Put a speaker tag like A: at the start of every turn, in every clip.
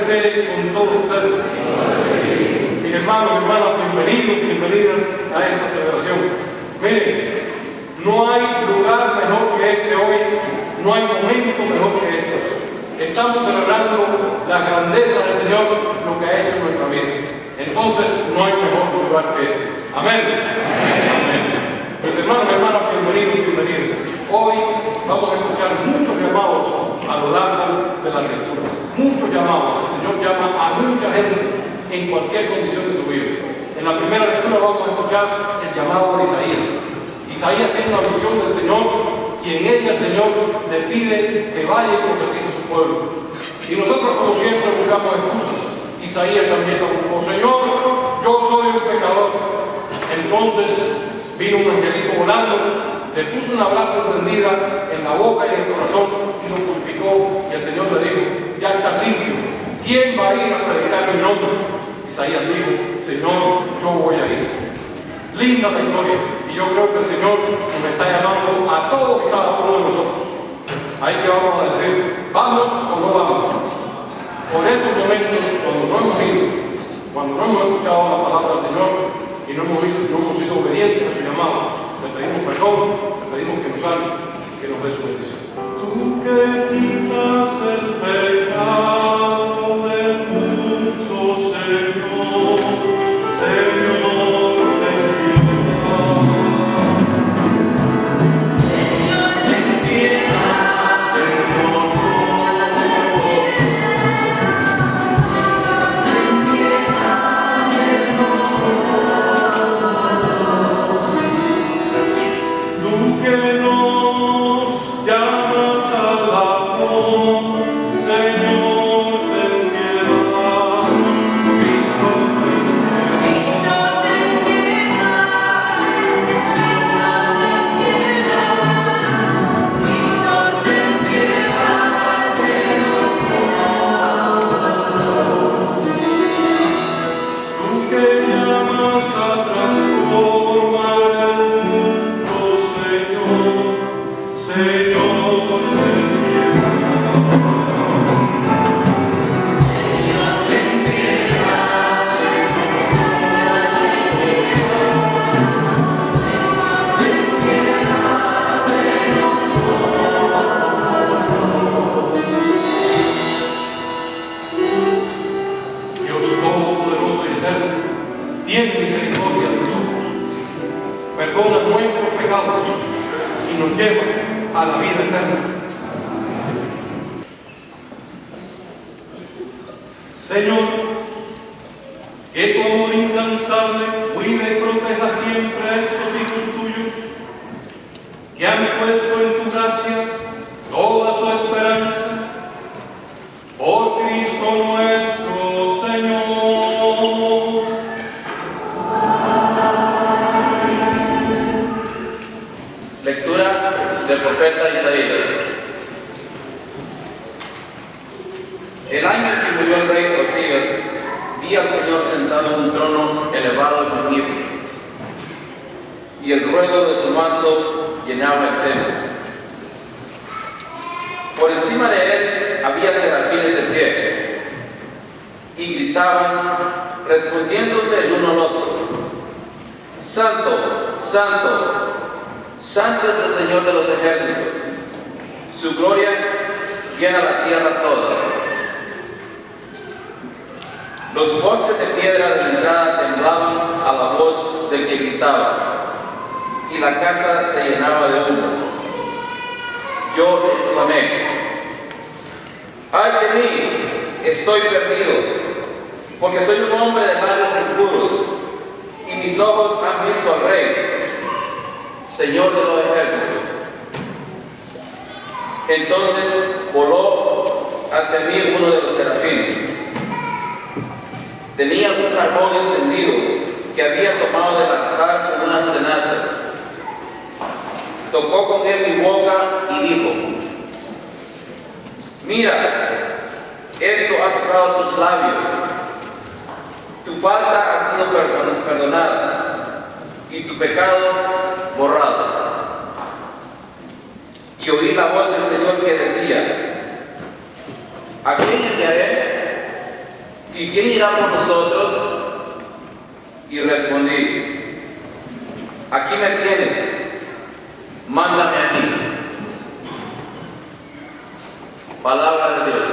A: esté con todos ustedes. Mis hermanos y hermanas, bienvenidas a esta celebración. Miren, no hay lugar mejor que este hoy, no hay momento mejor que este. Estamos celebrando la grandeza del Señor, lo que ha hecho en nuestra vida. Entonces, no hay mejor lugar que este. Amén. Amén. Mis hermanos y hermanas, bienvenidos. Hoy vamos a escuchar muchos llamados a lo largo de la lectura. Muchos llamados. El Señor llama a mucha gente en cualquier condición de su vida. En la primera lectura vamos a escuchar el llamado de Isaías. Isaías tiene una visión del Señor y en ella el Señor le pide que vaya y profetice a su pueblo. Y nosotros, como siempre, buscamos excusas. Isaías también lo buscó. Señor, yo soy un pecador. Entonces vino un angelito volando, le puso una brasa encendida en la boca y en el corazón y lo purificó. Y el Señor le dijo: ya está limpio. ¿Quién va a ir a predicar mi nombre? Isaías dijo: Señor, yo voy a ir. Linda la historia. Y yo creo que el Señor nos está llamando a todos y cada uno de nosotros. Ahí que vamos a decir: ¿vamos o no vamos? Por esos momentos, cuando no hemos ido, cuando no hemos escuchado la palabra del Señor y no hemos sido obedientes a su llamado, le pedimos perdón, le pedimos que nos salve, que nos dé su bendición. Tú que quitas el pecado del mundo, Señor, Señor, ten piedad. Señor, ten piedad de nosotros. Señor, ten piedad de nosotros. Tú que nos llamas al amor, Señor, ten piedad. Cristo, ten piedad. Cristo, ten piedad. Cristo, ten piedad de nosotros. Tú que llamas a transformar el mundo, Señor, Señor, ten piedad. Señor, ten piedad. Señor, ten piedad de nosotros. Dios Todopoderoso y Eterno, tiene misericordia de nosotros, perdona nuestros pecados y nos lleva a la vida eterna. Señor, que tu amor incansable cuide y proteja siempre a estos hijos tuyos, que han puesto en tu gracia toda su esperanza, por Cristo nuestro Señor.
B: Lectura del profeta Isaías. El año en que murió el rey Osías, vi al Señor sentado en un trono elevado y magnífico, y el ruedo de su manto llenaba el templo. Por encima de él había serafines de pie, y gritaban, respondiéndose el uno al otro: Santo, Santo, Santo es el Señor de los ejércitos. Su gloria llena la tierra toda. Los postes de piedra de la entrada temblaban a la voz del que gritaba, y la casa se llenaba de humo. Yo exclamé: ¡ay de mí! Estoy perdido, porque soy un hombre de labios impuros, y mis ojos han visto al Rey, Señor de los ejércitos. Entonces voló hacia mí uno de los serafines. Tenía un carbón encendido que había tomado del altar con unas tenazas. Tocó con él mi boca y dijo: mira, esto ha tocado tus labios. Tu falta ha sido perdonada y tu pecado borrado. Y oí la voz del Señor que decía: ¿a quién enviaré? ¿y quién irá por nosotros? Y respondí, aquí me tienes, mándame a mí. Palabra de Dios.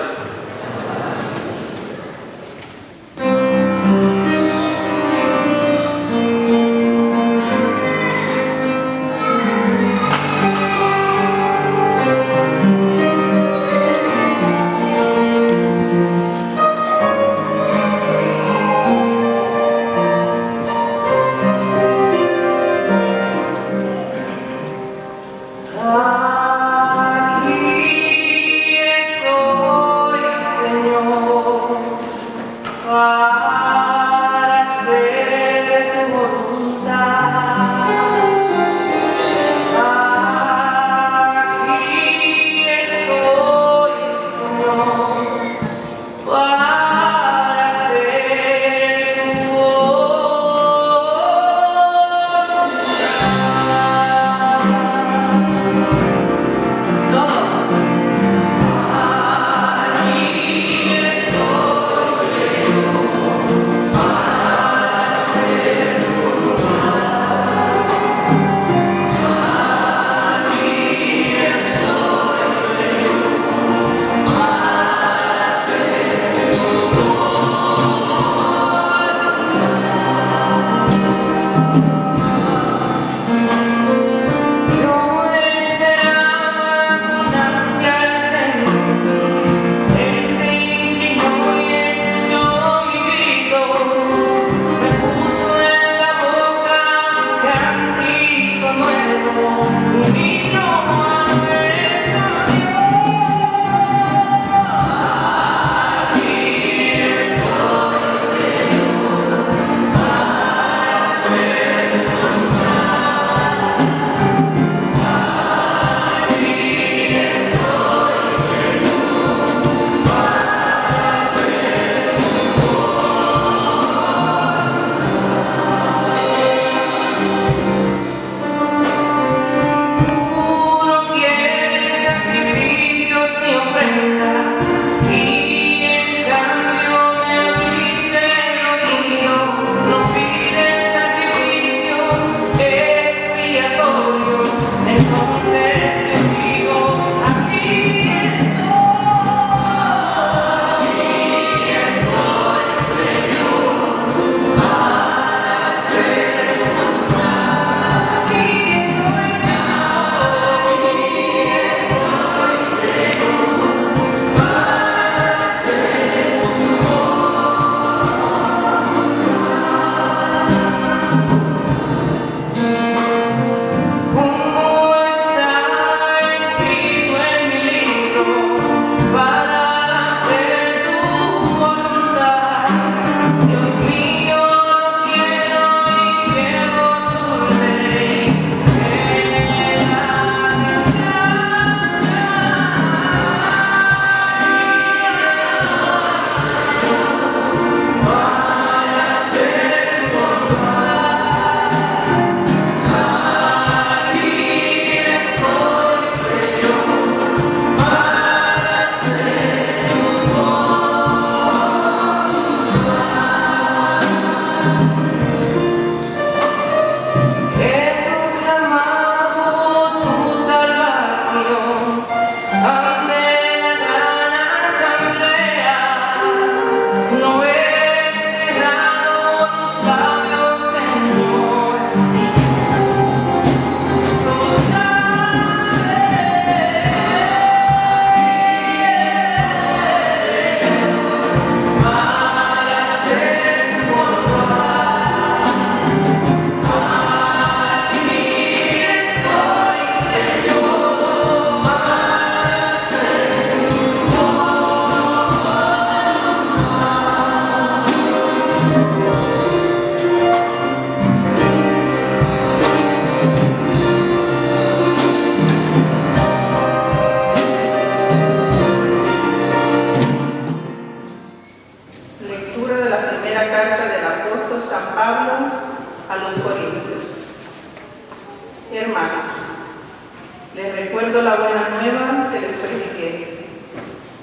C: Les recuerdo la buena nueva que les prediqué,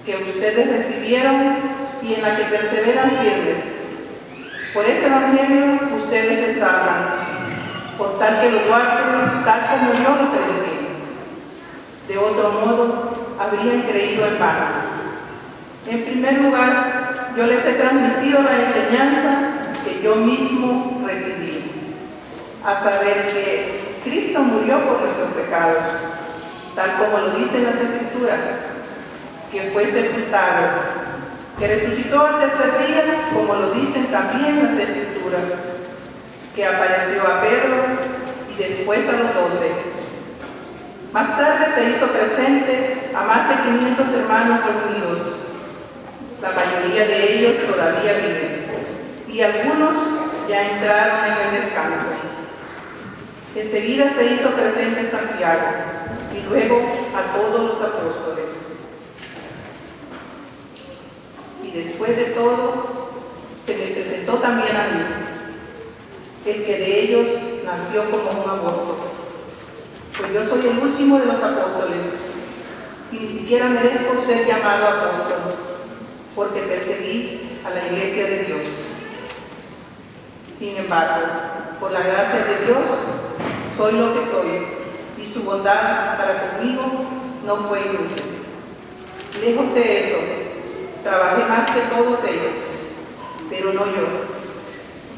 C: que ustedes recibieron y y en la que perseveran firmes. Por ese evangelio ustedes se salvan, por tal que lo guarden, tal como yo lo prediqué. De otro modo, habrían creído en vano. En primer lugar, yo les he transmitido la enseñanza que yo mismo recibí, a saber que Cristo murió por nuestros pecados, tal como lo dicen las Escrituras, que fue sepultado, que resucitó al tercer día, como lo dicen también las Escrituras, que apareció a Pedro y después a los 12. Más tarde se hizo presente a más de 500 hermanos reunidos. La mayoría de ellos todavía viven, y algunos ya entraron en el descanso. Enseguida se hizo presente Santiago, y luego a todos los apóstoles. Y después de todo, se me presentó también a mí, el que de ellos nació como un aborto. Pues yo soy el último de los apóstoles, y ni siquiera merezco ser llamado apóstol, porque perseguí a la iglesia de Dios. Sin embargo, por la gracia de Dios, soy lo que soy, y su bondad para conmigo no fue inútil. Lejos de eso, trabajé más que todos ellos, pero no yo,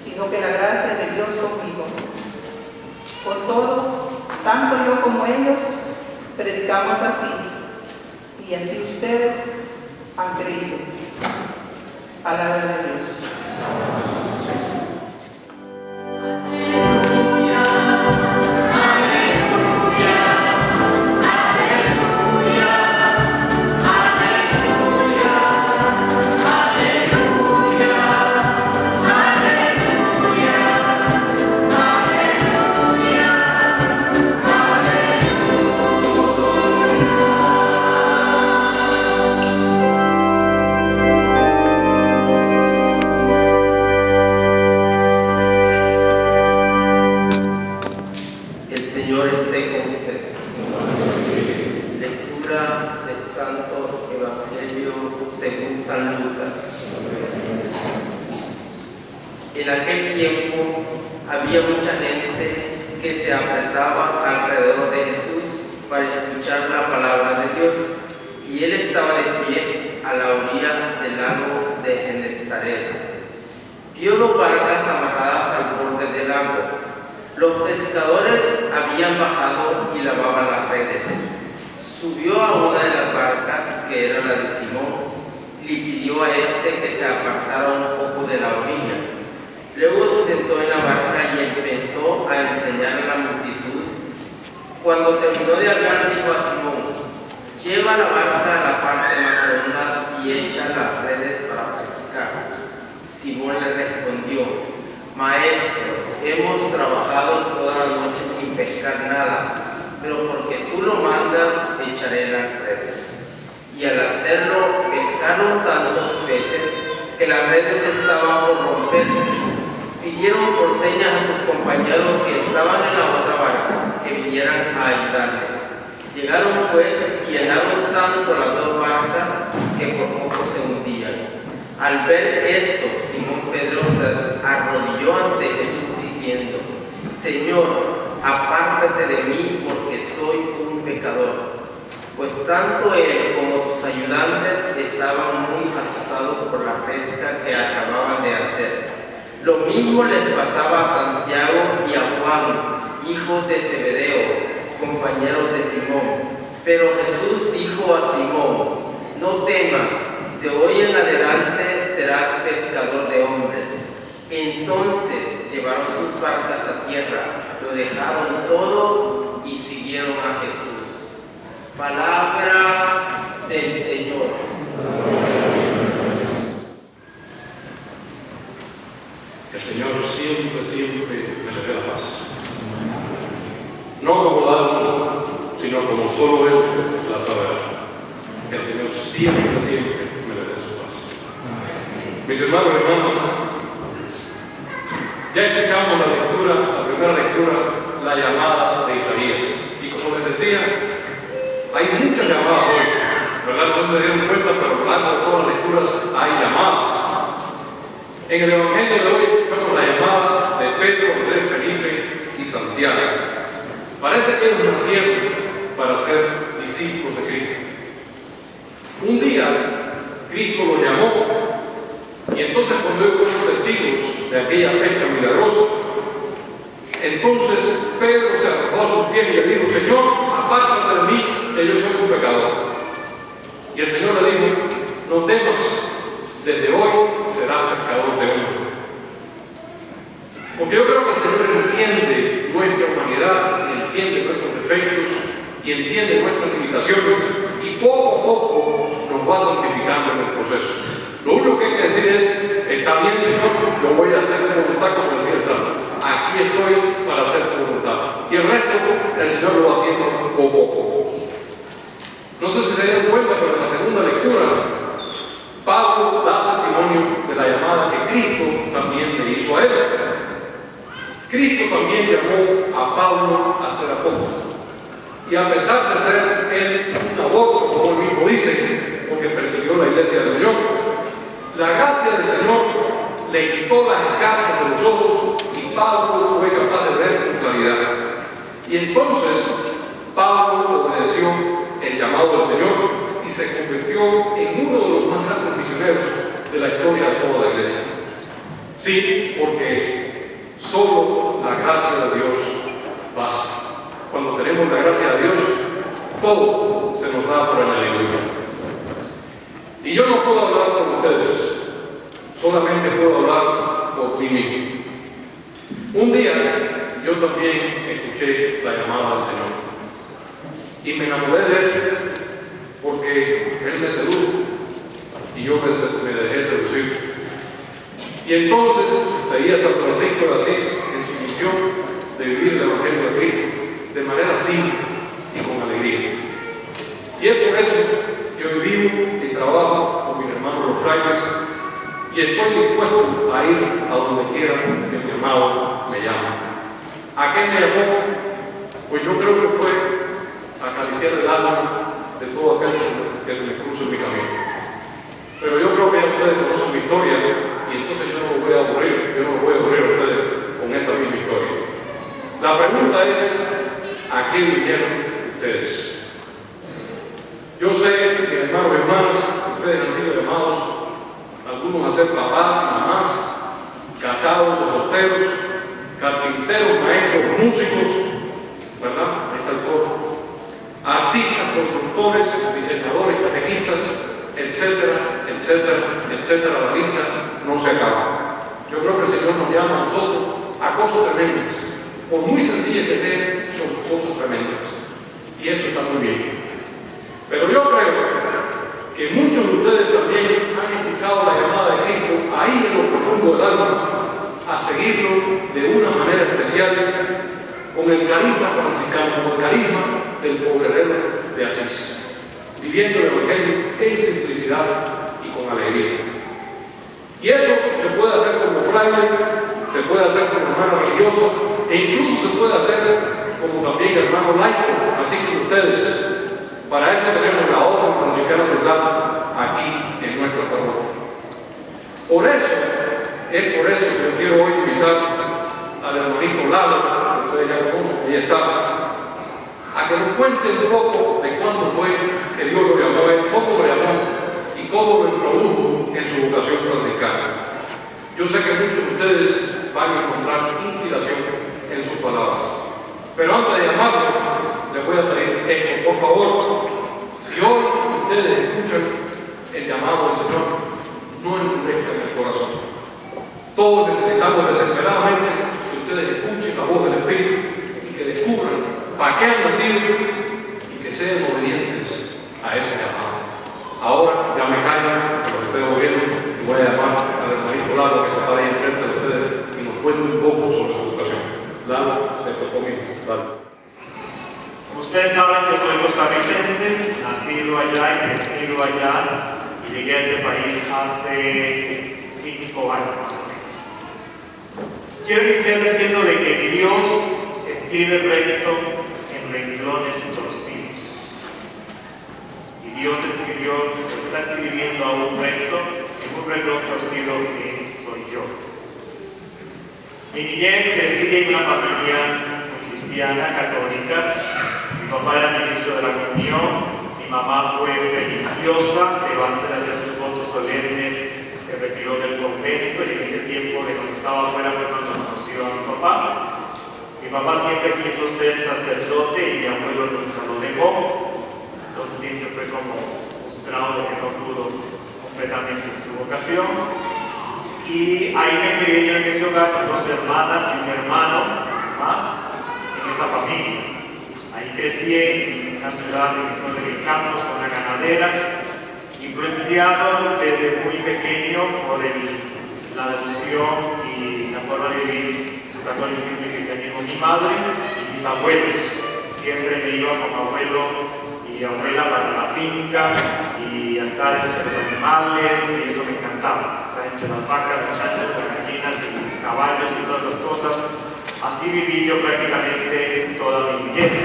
C: sino que la gracia de Dios conmigo. Con todo, tanto yo como ellos predicamos así, y así ustedes han creído. Palabra de Dios.
D: En aquel tiempo había mucha gente que se apretaba alrededor de Jesús para escuchar la palabra de Dios, y él estaba de pie a la orilla del lago de Genezaret. Vio dos barcas amarradas al borde del lago. Los pescadores habían bajado y lavaban las redes. Subió a una de las barcas, que era la de Simón, y pidió a este que se apartara un poco de la orilla. Luego se sentó en la barca y empezó a enseñar a la multitud. Cuando terminó de hablar, dijo a Simón: lleva la barca a la parte más honda y echa las redes para pescar. Simón le respondió: Maestro, hemos trabajado toda la noche sin pescar nada, pero porque tú lo mandas, echaré las redes. Y al hacerlo, pescaron tantos peces que las redes estaban por romperse. Pidieron por señas a sus compañeros que estaban en la otra barca que vinieran a ayudarles. Llegaron pues y llenaron tanto las dos barcas que por poco se hundían. Al ver esto, Simón Pedro se arrodilló ante Jesús diciendo: Señor, apártate de mí porque soy un pecador. Pues tanto él como sus ayudantes estaban muy asustados por la pesca que acababan de hacer. Lo mismo les pasaba a Santiago y a Juan, hijos de Zebedeo, compañeros de Simón. Pero Jesús dijo a Simón: no temas, de hoy en adelante serás pescador de hombres. Entonces llevaron sus barcas a tierra, lo dejaron todo y siguieron a Jesús. Palabra del Señor.
A: Que el Señor siempre, siempre me le dé la paz. No como algo, sino como solo Él la sabe. Que el Señor siempre, siempre me le dé su paz. Mis hermanos y hermanas, ya escuchamos la lectura, la primera lectura, la llamada de Isaías. Y como les decía, hay muchas llamadas hoy, ¿verdad? No se dieron cuenta, pero a lo largo de todas las lecturas hay llamadas. En el Evangelio de hoy escuchamos la llamada de Pedro, Andrés, Felipe y Santiago. Parece que ellos nacieron para ser discípulos de Cristo. Un día Cristo los llamó y entonces cuando ellos fueron testigos de aquella pesca milagrosa, entonces Pedro se arrojó a sus pies y le dijo: Señor, apártate de mí, que yo soy un pecador. Y el Señor le dijo: no temas, desde hoy serás pescador de hombres. Porque yo creo que el Señor entiende nuestra humanidad, entiende nuestros defectos y entiende nuestras limitaciones, y poco a poco nos va santificando en el proceso. Lo único que hay que decir es: está bien, Señor, yo voy a hacer tu voluntad, como decía el Salmo. Aquí estoy para hacer tu voluntad. Y el resto el Señor lo va haciendo poco a poco. No sé si se dieron cuenta, pero en la segunda lectura Pablo da testimonio de la llamada que Cristo también le hizo a él. Cristo también llamó a Pablo a ser apóstol. Y a pesar de ser él un aborto, como él mismo dice, porque persiguió la iglesia del Señor, la gracia del Señor le quitó las escarchas de los ojos y Pablo fue capaz de ver con claridad. Y entonces Pablo obedeció el llamado del Señor y se convirtió en uno de los más grandes misioneros de la historia de toda la iglesia. Sí, porque solo la gracia de Dios basta. Cuando tenemos la gracia de Dios, todo se nos da por añadidura. Y yo no puedo hablar por ustedes, solamente puedo hablar por mí mismo. Un día yo también escuché la llamada del Señor y me enamoré de Él porque Él me sedujo y yo me dejé seducir. Y entonces seguía San Francisco de Asís en su misión de vivir el Evangelio de Cristo de manera simple y con alegría. Y es por eso que hoy vivo y trabajo con mis hermanos los frailes y estoy dispuesto a ir a donde quiera que mi amado me llame. ¿A qué me llamó? Pues yo creo que fue a acariciar el alma de todo aquel que se me cruza en mi camino. Pero yo creo que ya ustedes conocen mi historia, y entonces yo no los voy a aburrir, a ustedes con esta misma historia. La pregunta es: ¿a qué vinieron ustedes? Yo sé, mis hermanos y hermanas, ustedes han sido llamados, algunos a ser papás y mamás, casados o solteros, carpinteros, maestros, músicos, ¿verdad? Ahí está el coro. Artistas, constructores, diseñadores, catequistas, etcétera, etcétera, etcétera. La lista no se acaba. Yo creo que el Señor nos llama a nosotros a cosas tremendas. Por muy sencillas que sean, son cosas tremendas. Y eso está muy bien. Pero yo creo que muchos de ustedes también han escuchado la llamada de Cristo ahí en lo profundo del alma, a seguirlo de una manera especial, con el carisma franciscano, con el carisma del pobrero de Asís, viviendo el Evangelio en simplicidad y con alegría. Y eso se puede hacer como fraile, se puede hacer como hermano religioso, e incluso se puede hacer como también hermano laico, así como ustedes. Para eso tenemos la orden franciscana central aquí en nuestra parroquia. Por eso que yo quiero hoy invitar al hermanito Lalo, que ustedes ya lo conocen, ahí está, a que nos cuente un poco de cuándo fue que Dios lo llamó, cómo lo llamó y cómo lo introdujo en su vocación franciscana. Yo sé que muchos de ustedes van a encontrar inspiración en sus palabras. Pero antes de llamarlo, les voy a pedir esto. Por favor, si hoy ustedes escuchan el llamado del Señor, no endurezcan el corazón. Todos necesitamos desesperadamente que ustedes escuchen la voz del Espíritu y que descubran para qué han nacido y que sean obedientes a ese llamado. Ahora ya me callo, que lo estoy oyendo, y voy a llamar al hermanito Lalo, que se para ahí enfrente de ustedes y nos cuente un poco sobre su educación. Lalo, te tocó mi. Lalo.
E: Ustedes saben que soy costarricense, nacido allá y crecido allá, y llegué a este país hace 5 años más o menos. Quiero iniciar diciendo de que Dios escribe el recto en renglones torcidos. Y Dios está escribiendo a un recto en un renglón torcido que soy yo. Mi niñez crecí en una familia muy cristiana, católica. Mi papá era ministro de la comunión, mi mamá fue religiosa, pero antes de hacer sus votos solemnes se retiró del convento y en ese tiempo de cuando estaba afuera fue cuando conoció a mi papá. Mi papá siempre quiso ser sacerdote y mi abuelo nunca lo dejó, entonces siempre fue como frustrado de que no pudo completamente su vocación. Y ahí me crié yo en ese hogar con 2 hermanas y un hermano más en esa familia. Ahí crecí en una ciudad del campo, zona ganadera, influenciado desde muy pequeño por la devoción y la forma de vivir su catolicismo y cristianismo. Mi madre y mis abuelos, siempre me iba con abuelo y abuela para la finca y a estar entre los animales, y eso me encantaba, estar entre las vacas, los chanchos, las gallinas y caballos y todas esas cosas. Así viví yo prácticamente toda mi niñez.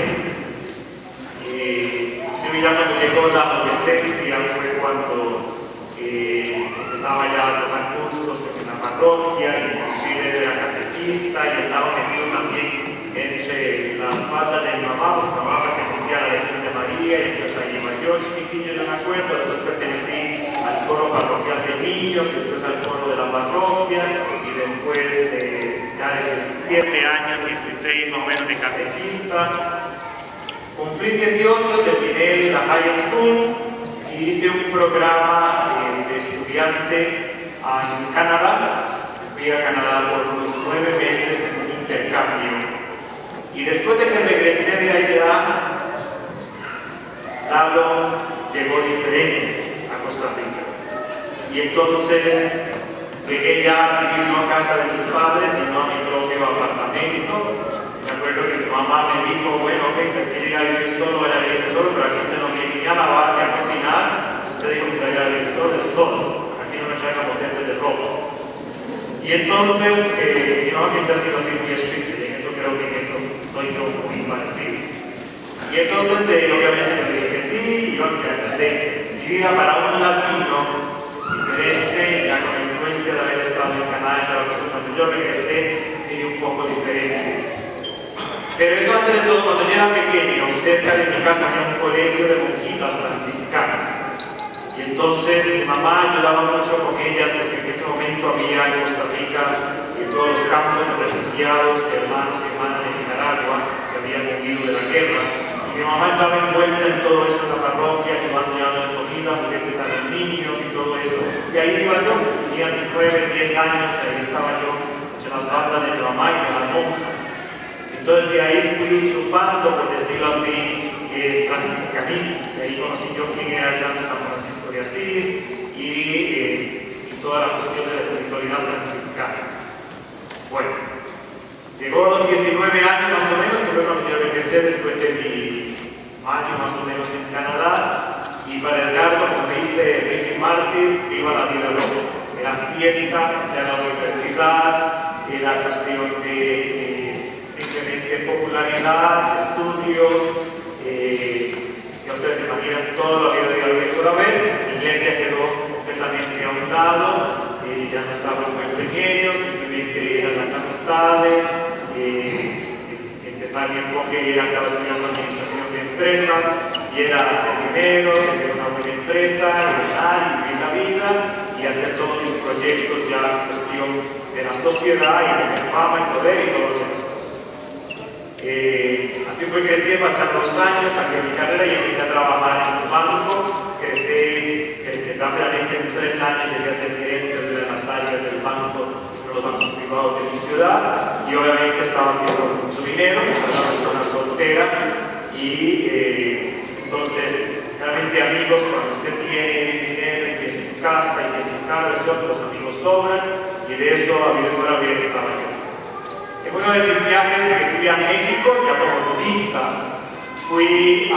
E: Inclusive ya cuando llegó la adolescencia fue cuando empezaba ya a tomar cursos en la parroquia, inclusive era catequista y andaba metido también entre las faldas de mi mamá, porque mi mamá pertenecía a la Legión de María, y entonces ahí iba yo chiquitillo, yo me acuerdo. Después pertenecí al coro parroquial de niños y después al coro de la parroquia, y después ya de 17 años, 16 más o menos de catequista. Cumplí 18, terminé la high school y hice un programa de estudiante en Canadá. Fui a Canadá por unos 9 meses en un intercambio. Y después de que regresé de allá, Lalo llegó diferente a Costa Rica. Y entonces llegué ya a vivir no a casa de mis padres, sino a mi propio apartamento. Me acuerdo que mi mamá me dijo, bueno, ok, si quiere ir a vivir solo, vaya a vivirse solo, pero aquí usted no viene ni a lavar ni a cocinar. Si usted dijo que se vaya a vivir solo, es solo. Aquí no me traigan botellas de ropa. Y entonces, mi mamá siempre ha sido así muy estricta, y en eso creo que en eso soy yo muy parecido. Y entonces, obviamente, me dije que sí, y yo empecé mi vida para un latino diferente, ya con la influencia de haber estado en Canadá y toda la cosa. Cuando yo regresé, vine un poco diferente. Pero eso antes de todo, cuando yo era pequeño, cerca de mi casa había un colegio de monjitas franciscanas. Y entonces mi mamá ayudaba mucho con ellas, porque en ese momento había en Costa Rica todos los campos de refugiados, de hermanos y hermanas de Nicaragua que habían huido de la guerra. Y mi mamá estaba envuelta en todo eso en la parroquia, llevando ya la comida, juguetes a los niños y todo eso. Y ahí iba yo, tenía mis 9, 10 años, ahí estaba yo, entre las faldas de mi mamá y de las monjas. Entonces de ahí fui chupando, por decirlo así, franciscanismo. De ahí conocí yo quién era el santo San Francisco de Asís y toda la cuestión de la espiritualidad franciscana. Bueno, llegó a los 19 años más o menos, que fue cuando yo regresé después de mi año más o menos en Canadá. Y para Edgardo, como dice Ricky Martin, viva la vida loca. Era fiesta, era la universidad, era cuestión de simplemente popularidad, estudios, ya ustedes se imaginan todo lo que había que haber. La iglesia quedó completamente a un lado, ya no estaba envuelto en ellos, simplemente eran las amistades, empezar mi enfoque era, estaba estudiando administración de empresas, y era hacer dinero, tener una buena empresa, ganar y vivir la vida, y hacer todos mis proyectos ya en cuestión de la sociedad y de mi fama y poder y todas esas cosas. Así fue creciendo, pasaron los años, saqué mi carrera y empecé a trabajar en un banco. Crecí rápidamente, en 3 años llegué a ser gerente de las áreas del banco, uno de los bancos privados de mi ciudad, y obviamente estaba haciendo mucho dinero, era una persona soltera, y entonces realmente amigos, cuando usted tiene dinero y tiene su casa y tiene su carro, los amigos sobran, y de eso a mi por haber estaba yo. En uno de mis viajes que fui a México, ya como turista, fui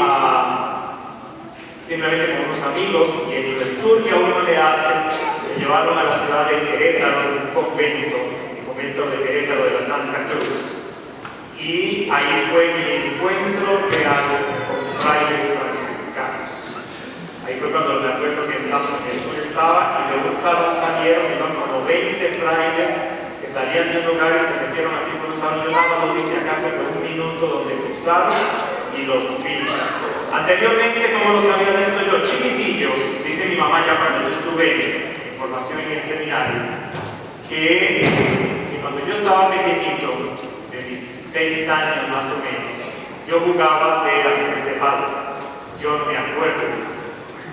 E: simplemente con unos amigos, y en el tour que a uno le hacen, me llevaron a la ciudad de Querétaro, un convento, el convento de Querétaro de la Santa Cruz. Y ahí fue mi encuentro real con frailes franciscanos. Ahí fue cuando me acuerdo que entramos en el tour estaba, y de un salón salieron, iban como 20 frailes que salían de un lugar y se metieron así por los años. Yo nada más lo vi si acaso por un minuto donde cruzaron y los vi. Anteriormente, como los había visto yo, chiquitillos, dice mi mamá ya cuando yo estuve en formación en el seminario, que cuando yo estaba pequeñito, de mis 6 años más o menos, yo jugaba de hacer de padre. Yo no me acuerdo de eso.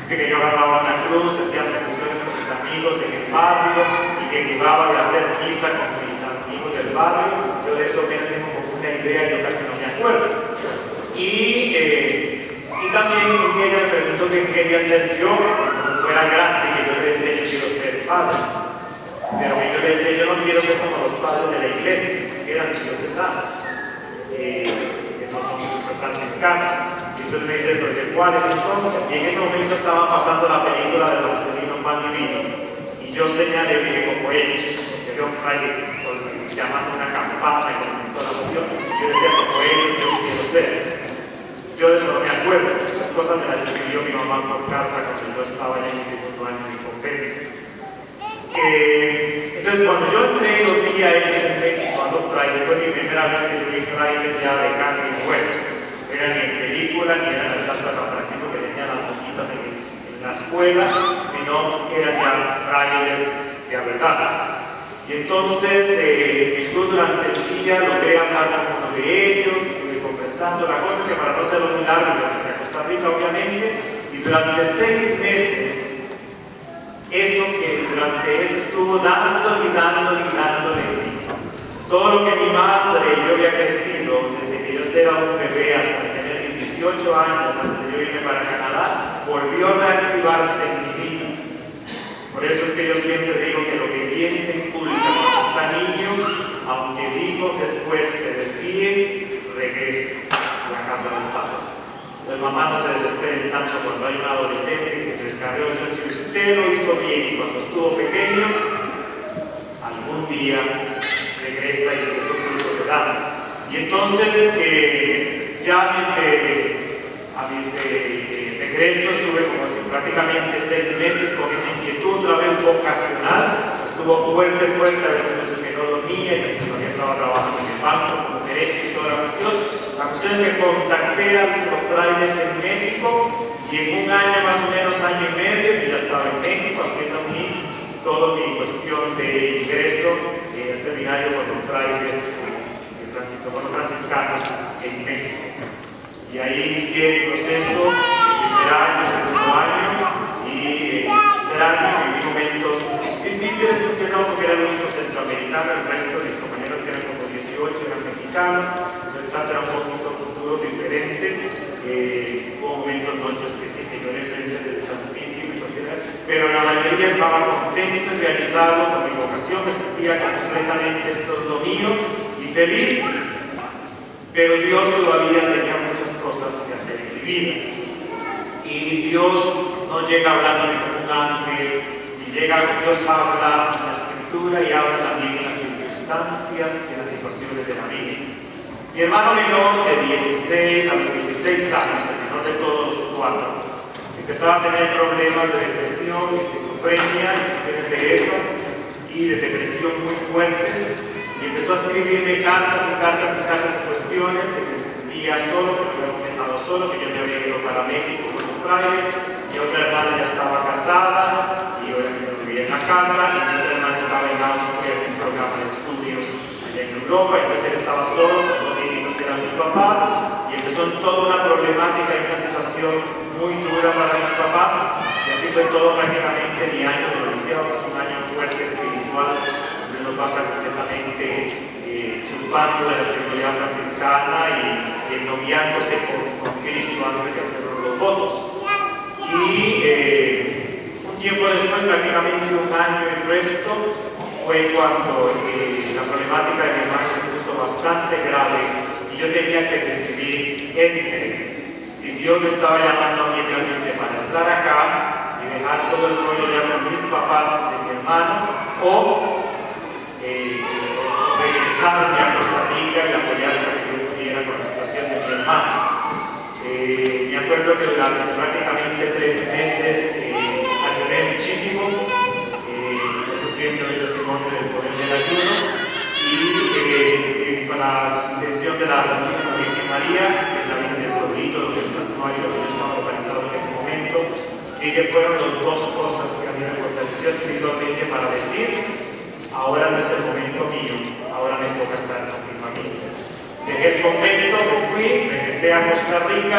E: Dice que yo agarraba una cruz, hacía procesiones con mis amigos en el barrio y que jugaba de hacer misa con mis amigos del barrio. Yo de eso apenas tengo como una idea, yo casi no me acuerdo. Y también un día ella me preguntó qué quería ser yo cuando fuera grande, que yo le decía yo quiero ser padre. Pero que yo le decía yo no quiero ser como los padres de la iglesia, que eran diocesanos, que no son franciscanos. Entonces me dice, ¿pero de cuáles entonces? Y en ese momento estaban pasando la película de Marcelino Pan Divino. Y yo señalé y dije, como ellos, que era un fraile llamando una campana y con toda la emoción. Yo decía, como ellos, yo quiero ser. Yo de eso no me acuerdo. Esas cosas me las escribió mi mamá por carta cuando yo estaba en mi 2º año de convento. Entonces, cuando yo entré y los vi a ellos en México, a los frailes, fue mi primera vez que vi frailes ya de carne y hueso. Eran ni en película, ni eran las estatuas San Francisco que tenían las monjitas en la escuela, sino eran ya frailes de verdad. Y entonces, yo durante el día logré hablar con uno de ellos, estuve conversando. La cosa es que para no hacerlo muy largo, yo regresé a Costa Rica, obviamente, y durante 6 meses, eso que durante ese estuvo dándole. Todo lo que mi madre y yo había crecido, desde que yo era un bebé hasta tener 18 años, antes de yo irme para Canadá, volvió a reactivarse en mi vida. Por eso es que yo siempre digo que lo que bien se inculca cuando está niño, aunque el hijo después se desvíe, regresa a la casa del padre. Entonces, mamá, no se desesperen tanto cuando hay un adolescente que se descarrió. Si usted lo hizo bien cuando estuvo pequeño, algún día regresa y esos frutos se dan. Y entonces, ya a mis regresos tuve como así prácticamente 6 meses con esa inquietud otra vez vocacional. Estuvo fuerte, a veces no que no dormía, y todavía estaba trabajando en el banco como gerente y toda la cuestión. La cuestión es que contacté a los frailes en México y en un año, más o menos año y medio, yo ya estaba en México haciendo toda mi cuestión de ingreso al seminario con los frailes franciscanos en México. Y ahí inicié el proceso, el primer año, el segundo año, y el tercer año viví momentos difíciles, funcionó porque era el único centroamericano, el resto de mis compañeros que eran como 18 eran mexicanos, entonces el trato era un poquito futuro diferente. Hubo momentos, noches que sí, que lloré frente del Santísimo y cosas, pero la mayoría estaba contento y realizado con mi vocación, me sentía que completamente esto es lo mío y feliz. Pero Dios todavía tenía muchas cosas que hacer en mi vida. Y Dios no llega hablándome como un ángel, y Dios habla en la Escritura y habla también en las circunstancias, en las situaciones de la vida. Mi hermano menor de 16 a los 16 años, el menor de todos los 4, empezaba a tener problemas de depresión, esquizofrenia, y cuestiones de esas, y de depresión muy fuertes. Y empezó a escribirme cartas y cuestiones de que me sentía solo, que me había dejado solo, que yo me había ido para México con los frailes, mi otra hermana ya estaba casada, y yo vivía en la casa, y mi otra hermana estaba en Austria en un programa de estudios allá en Europa, entonces él estaba solo con los niños que eran mis papás, y empezó toda una problemática y una situación muy dura para mis papás, y así fue todo prácticamente mi año de noviciado, un año fuerte espiritual. Lo pasa completamente chupando de la espiritualidad franciscana y noviándose con Cristo antes de hacer los votos. Y un tiempo después, prácticamente un año y resto, fue cuando la problemática de mi hermano se puso bastante grave y yo tenía que decidir entre si Dios me estaba llamando a mí realmente para estar acá y dejar todo el rollo ya con mis papás de mi hermano o regresarme a Costa Rica y apoyar para que yo pudiera con la situación de mi hermano. Me acuerdo que durante prácticamente 3 meses ayuné muchísimo, yo siempre doy testimonio del poder del ayuno, con la intención de la Santísima Virgen María, que es la Virgen del pueblito, donde el santuario donde yo estaba localizado en ese momento, y que fueron las dos cosas que a mí me fortaleció espiritualmente para decir: ahora no es el momento mío, ahora me toca estar con mi familia. Dejé el convento, me fui, regresé a Costa Rica.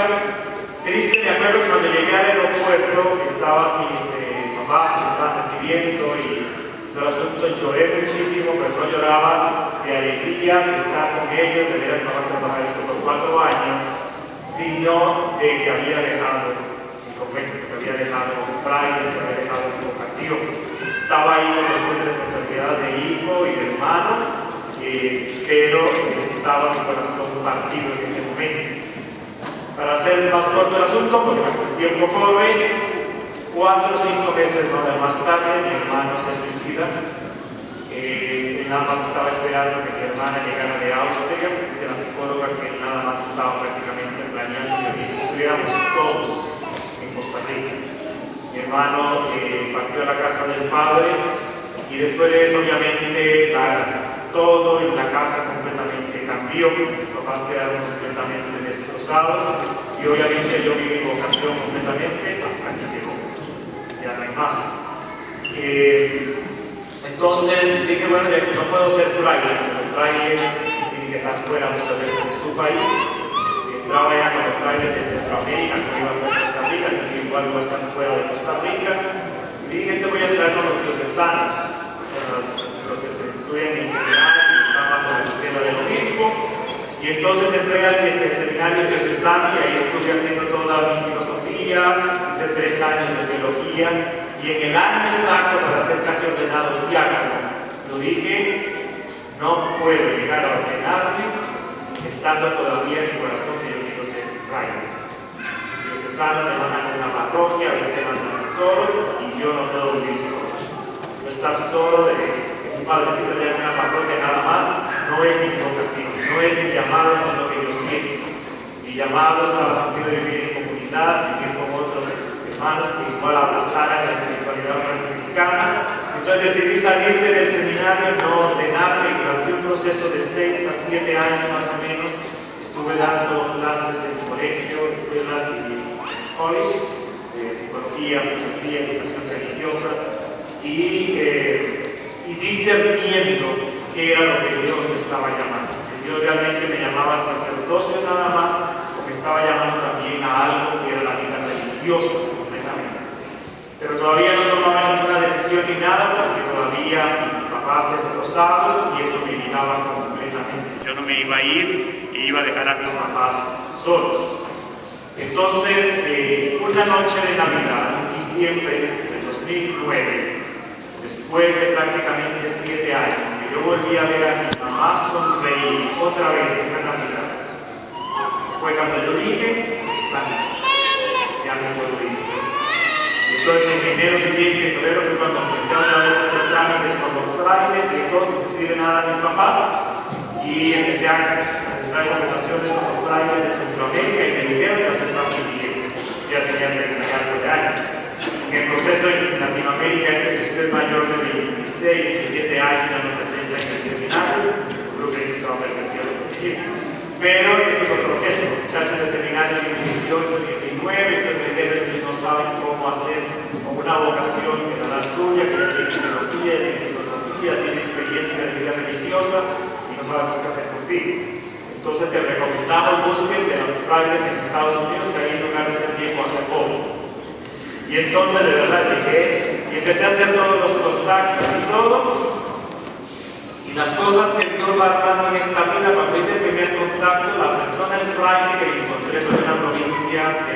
E: Triste, me acuerdo que cuando llegué al aeropuerto, estaban mis papás que me estaban recibiendo y todo el asunto, lloré muchísimo, pero no lloraba de alegría de estar con ellos, de ver a mi papá trabajar esto por 4 años, sino de que había dejado mi convento, que había dejado los frailes, que había dejado mi vocación. Estaba ahí con cuestión de responsabilidad de hijo y de hermano, pero estaba mi corazón partido en ese momento. Para hacer más corto el asunto, porque el tiempo corre, 4 o 5 meses más tarde mi hermano se suicida. Nada más estaba esperando que mi hermana llegara de Austria, dice la psicóloga que nada más estaba prácticamente planeando que estuviéramos todos en Costa Rica. Mi hermano partió a la casa del padre y después de eso obviamente todo en la casa completamente cambió. Mis papás quedaron completamente destrozados y obviamente yo vi mi vocación completamente hasta que llegó. Ya no hay más. Entonces dije, bueno, ya no puedo ser fraile. Los frailes tienen que estar fuera muchas veces de su país. Si entraba ya con los frailes de Centroamérica, como iba a ser Costa Rica, entonces igual iba a estar fuera de Costa Rica. Y dije, te voy a traer con los diocesanos, los que se estudian en el seminario, que están bajo la tutela del obispo. Y entonces entré al seminario diocesano y ahí estuve haciendo toda mi filosofía, hice 3 años de teología. Y en el año exacto para ser casi ordenado diácono, lo dije, no puedo llegar a ordenarme estando todavía en mi corazón que yo quiero ser fraile. Diocesano me mandan a una parroquia, a veces me mandan solo y yo no puedo vivir solo. No estar solo de un padrecito de una parroquia nada más no es mi vocación, no es mi llamado con lo que yo siento. Mi llamado estaba sentido de vivir en comunidad, vivir con otros hermanos que igual abrazaran la espiritualidad franciscana. Entonces decidí salirme del seminario, no ordenarme, y durante un proceso de 6 a 7 años más o menos estuve dando clases en colegio, escuelas y college, de psicología, filosofía, educación religiosa y discerniendo qué era lo que Dios me estaba llamando. Si Dios realmente me llamaba al sacerdocio nada más, o me estaba llamando también a algo que era la vida religiosa. Pero todavía no tomaba ninguna decisión ni nada porque todavía mis papás destrozados y eso me miraba completamente. Yo no me iba a ir y iba a dejar a mis papás solos. Entonces, una noche de Navidad, en diciembre del 2009, después de prácticamente 7 años, que yo volví a ver a mi mamá sonreír otra vez en la Navidad, fue cuando yo dije, está lista, ya no puedo ir yo. Entonces en enero siguiente, febrero, fue cuando empecé otra vez a hacer trámites con los frailes y entonces sin decirle nada a mis papás y empecé a entrar en conversaciones con los frailes de Centroamérica y me dijeron que usted está muy bien, ya tenía 30 y algo de años. En el proceso en Latinoamérica es que si usted es mayor de 26, 27 años ya no presenta en el seminario, seguro que estaba permitido los tiempos. Pero ese es el proceso, los muchachos del seminario tienen 18, 19, entonces ellos no saben cómo hacer con una vocación que no es la suya, que ya tiene teología, tiene filosofía, tiene experiencia de vida religiosa y no sabemos qué hacer contigo. Entonces te recomendamos busquen de los frailes en Estados Unidos que hay en lugar de ser viejo hacer poco. Y entonces de verdad llegué y empecé a hacer todos los contactos y todo. Y las cosas que Dios va dando en esta vida, cuando hice el primer contacto, la persona, el fraile que me encontré en una provincia de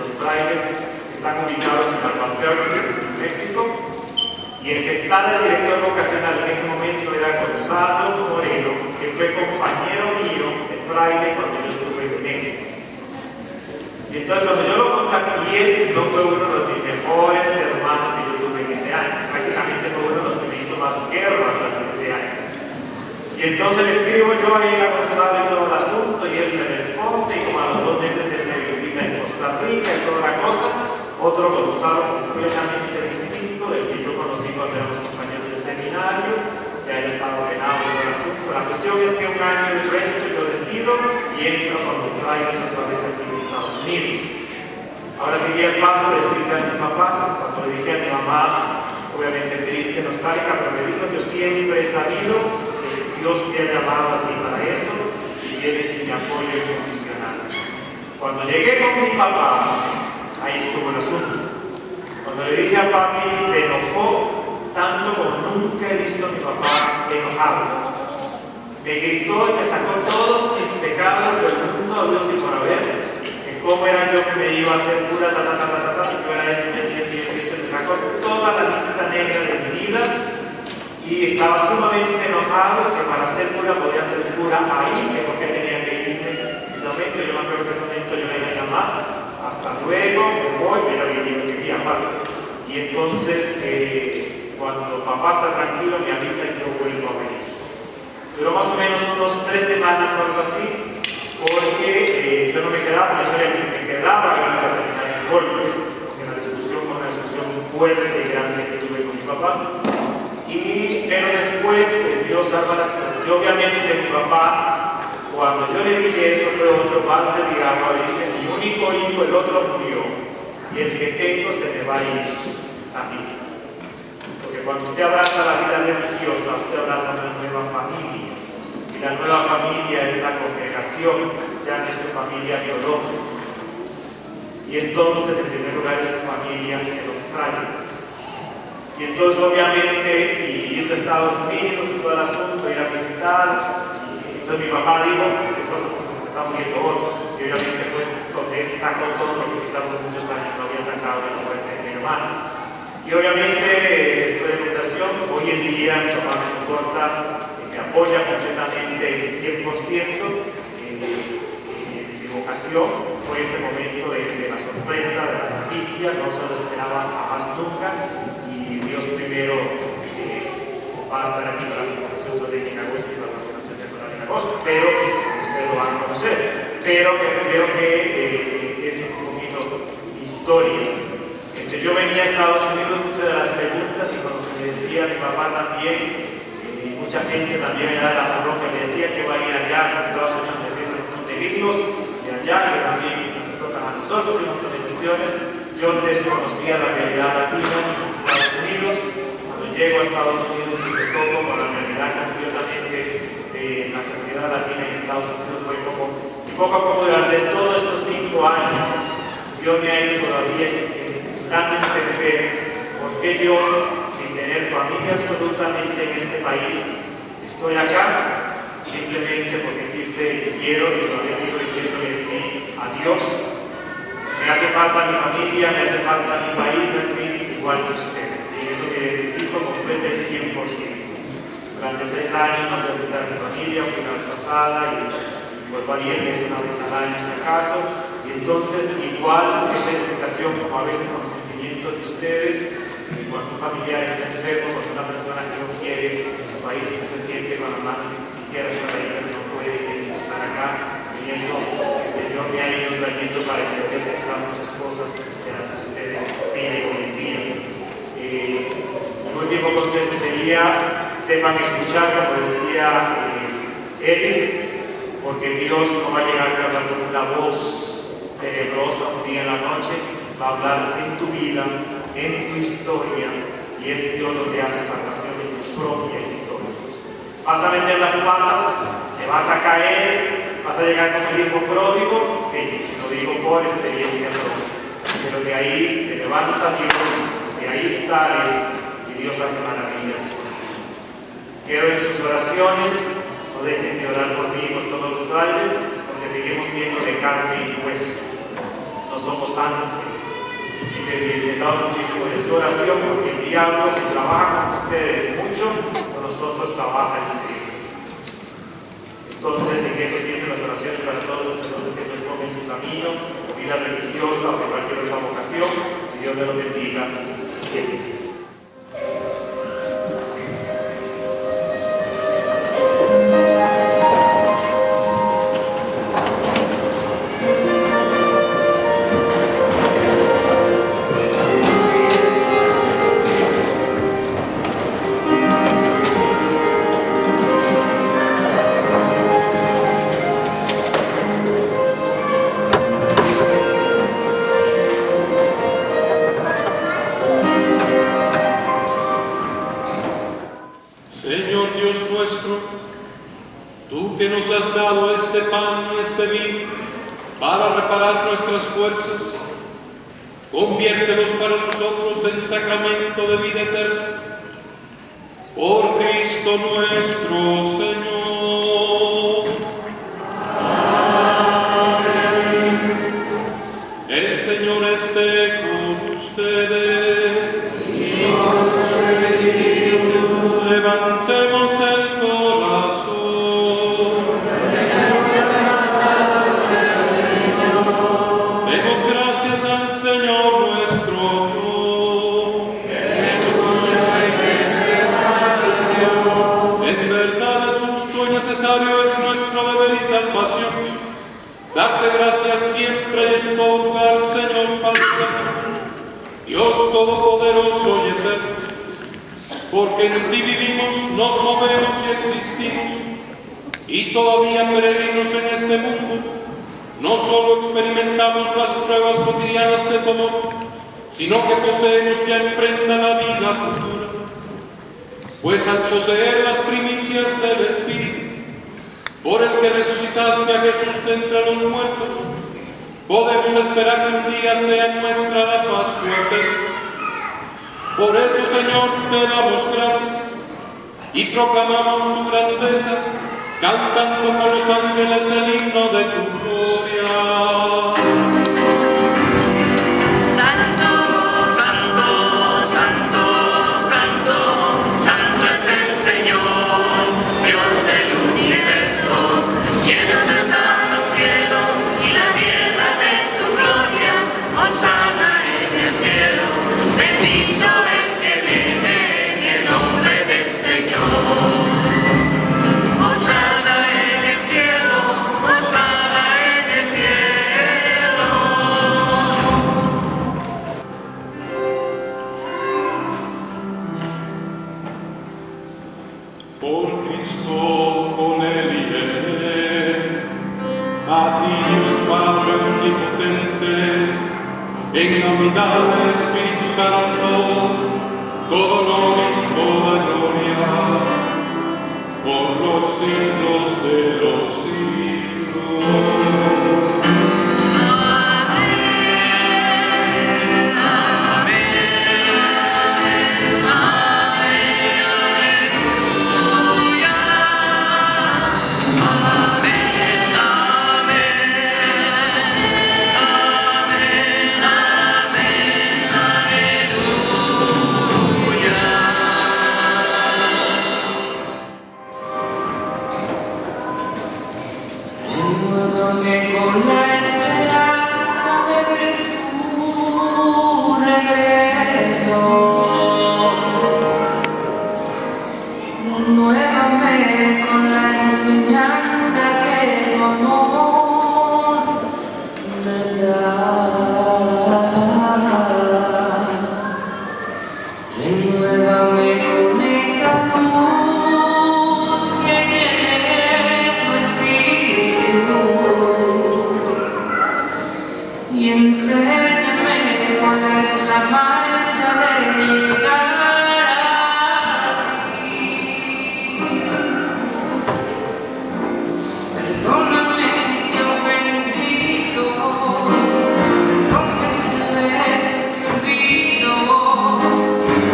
E: los frailes que están ubicados en Albuquerque, en México, y el que está de director vocacional en ese momento era Gonzalo Moreno, que fue compañero mío de fraile cuando yo estuve en México. Y entonces cuando yo lo contacté, él no fue uno de mis mejores hermanos que yo tuve en ese año, prácticamente fue uno de los que me hizo más guerra durante ese año. Y entonces le escribo yo a él a Gonzalo y todo el asunto y él me responde y como a los 2 meses él me visita en Costa Rica y toda la cosa, otro Gonzalo completamente distinto del que yo conocí cuando éramos compañeros de seminario, que él estaba ordenado en el asunto. La cuestión cuestión es que un año el resto yo decido y entro con los frailes otra vez aquí en Estados Unidos. Ahora seguía el paso de decirle a mis papás, cuando le dije a mi mamá, obviamente triste, nostálgica, pero me dijo: yo siempre he sabido que Dios te ha llamado a ti para eso y Él es mi apoyo incondicional. Cuando llegué con mi papá, ahí estuvo el asunto. Cuando le dije a papi, se enojó tanto como nunca he visto a mi papá enojado. Me gritó y me sacó todos mis pecados del mundo, Dios y por haber, que cómo era yo que me iba a hacer cura, si yo era esto, me sacó toda la lista negra de mi vida y estaba sumamente enojado que para ser cura podía ser cura ahí, que porque tenía que irme. En ese momento, yo me acuerdo que en ese momento yo le dije a mi mamá: hasta luego, me voy, pero yo quería aparte. Y entonces, cuando papá está tranquilo, me avisa y yo vuelvo a venir. Duró más o menos unos 3 semanas o algo así, porque yo no me quedaba, yo sabía que si me quedaba iban a terminar en golpes, porque la discusión fue una discusión muy fuerte y grande que tuve con mi papá. Pero después Dios arma las cosas. Y obviamente mi papá, cuando yo le dije eso, fue otro parte de agua, dice: mi único hijo, el otro murió, y el que tengo se me va a ir a mí. Porque cuando usted abraza la vida religiosa, usted abraza una nueva familia. Y la nueva familia es la congregación, ya no es su familia biológica. Y entonces, en primer lugar, es su familia de los frailes. Y entonces, obviamente, y irse a Estados Unidos y todo el asunto, ir a visitar. Y entonces mi papá dijo: eso se está muriendo otro. Y obviamente fue donde él sacó todo lo que quizás por muchos años no había sacado de la muerte de mi hermano. Y obviamente, después de meditación, hoy en día mi papá me soporta, me apoya completamente el 100% en mi vocación. Fue ese momento de la sorpresa, de la noticia, no se lo esperaba jamás nunca. Y Dios primero va a estar aquí para mi conversación sobre en agosto y la ordenación temporal en agosto, pero ustedes lo van a conocer. Pero me refiero que esa es un poquito mi historia. Yo venía a Estados Unidos, muchas de las preguntas, y cuando me decía mi papá también, y mucha gente también era de la parroquia, me decía que va a ir allá a Estados Unidos, se empiezan un montón de libros, de allá, que también nos tocan a nosotros, y un montón de cuestiones. Yo desconocía la realidad latina en Estados Unidos. Cuando llego a Estados Unidos y me toco con la realidad completamente de la comunidad latina en Estados Unidos, fue como, y poco a poco durante todos estos 5 años, yo me he ido todavía dando a entender por qué yo, sin tener familia absolutamente en este país, estoy acá, simplemente porque quise, quiero y todavía sigo diciéndole sí a Dios. Me hace falta mi familia, me hace falta mi país, no existe igual que ustedes. Y eso me identifico completamente 100%. Durante 3 años no fui a visitar a mi familia, fui una vez pasada y vuelvo a ir una vez al año si acaso. Y entonces, igual esa identificación, como a veces con los sentimientos de ustedes, cuando un familiar está enfermo, cuando una persona que no quiere en su país, usted se siente con la mano que quisiera estar ahí, pero no puede, quiere estar acá. Y eso el Señor me ha ido trayendo para entender pensar muchas cosas de las que ustedes piden hoy en día. El último consejo sería: sepan escuchar, como decía Eric, porque Dios no va a llegar a hablar con una voz tenebrosa un día en la noche, va a hablar en tu vida, en tu historia, y es Dios donde hace salvación en tu propia historia. Vas a meter las patas, te vas a caer, vas a llegar como el hijo pródigo, sí, lo digo por experiencia propia, pero de ahí te levanta Dios, de ahí sales y Dios hace maravillas. Quedo en sus oraciones, no dejen de orar por mí y por todos los frailes, porque seguimos siendo de carne y hueso. No somos ángeles. Y necesitamos muchísimo de su oración, porque el diablo, si trabaja con ustedes mucho, con nosotros trabaja el trigo. Entonces, en eso siempre las oraciones para todos los sacerdotes que nos pongan en su camino, vida religiosa o de cualquier otra vocación, que Dios me lo bendiga siempre.
A: que nos has dado este pan y este vino para reparar nuestras fuerzas, conviértelos para nosotros en sacramento de vida eterna. Por Cristo nuestro Señor. Amén. El Señor esté con ustedes. Levantemos el corazón. Demos gracias al Señor nuestro Dios. En verdad es justo y necesario, es nuestro deber y salvación darte gracias siempre y en todo lugar, Señor Padre Santo, Dios Todopoderoso y Eterno, porque en ti vivimos, nos movemos y existimos, y todavía peregrinos en este mundo, no solo experimentamos las pruebas cotidianas de tu amor, sino que poseemos ya en prenda la vida futura. Pues al poseer las primicias del Espíritu, por el que resucitaste a Jesús de entre los muertos, podemos esperar que un día sea nuestra la Pascua eterna. Por eso, Señor, te damos gracias y proclamamos tu grandeza, cantando con los ángeles el himno de tu gloria.
F: Santo, santo, santo, santo, santo es el Señor, Dios del universo. Llenos están los cielos y la tierra de su gloria. Hosana en el cielo, bendito el que viene en el nombre del Señor. Hosana en el cielo, hosana en el cielo.
A: Por Cristo, con él y en él, a ti Dios Padre omnipotente, en la unidad del Espíritu Santo, todo honor y toda gloria, por los siglos de los siglos.
G: Renuévame con la esperanza de ver tu regreso. Renuévame con la enseñanza que tu amor me da. Renuévame con esa luz que tiene tu espíritu. Y enséñame cuál es la marcha de llegar a ti. Perdóname si te he ofendido, perdón si es que a veces te olvido,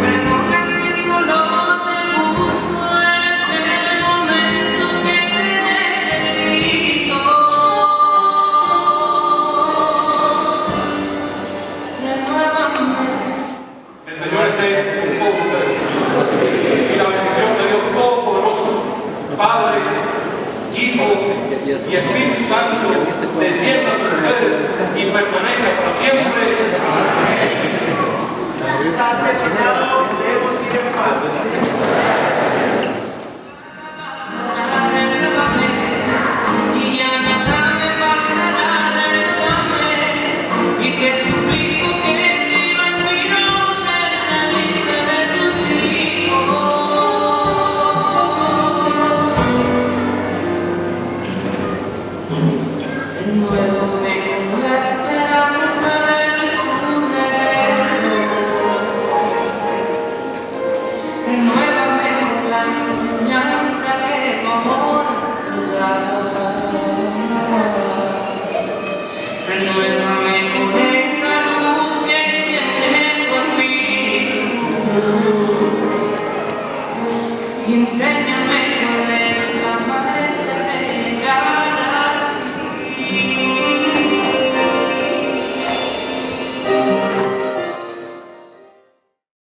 G: perdona si solo te busco en aquel momento que te necesito. Renuévame.
A: El Señor esté con ustedes. Y la bendición de Dios Todopoderoso, Padre, Hijo y Espíritu Santo, descienda sobre ustedes y permanezca para siempre.
E: Se ha terminado, debemos ir en paz.
G: Renuévame, y ya nada me faltará. Renuévame, y te suplico que escribas mi nombre en la lista de tus hijos. Renuévame con la esperanza de ver tu regreso. y enséñame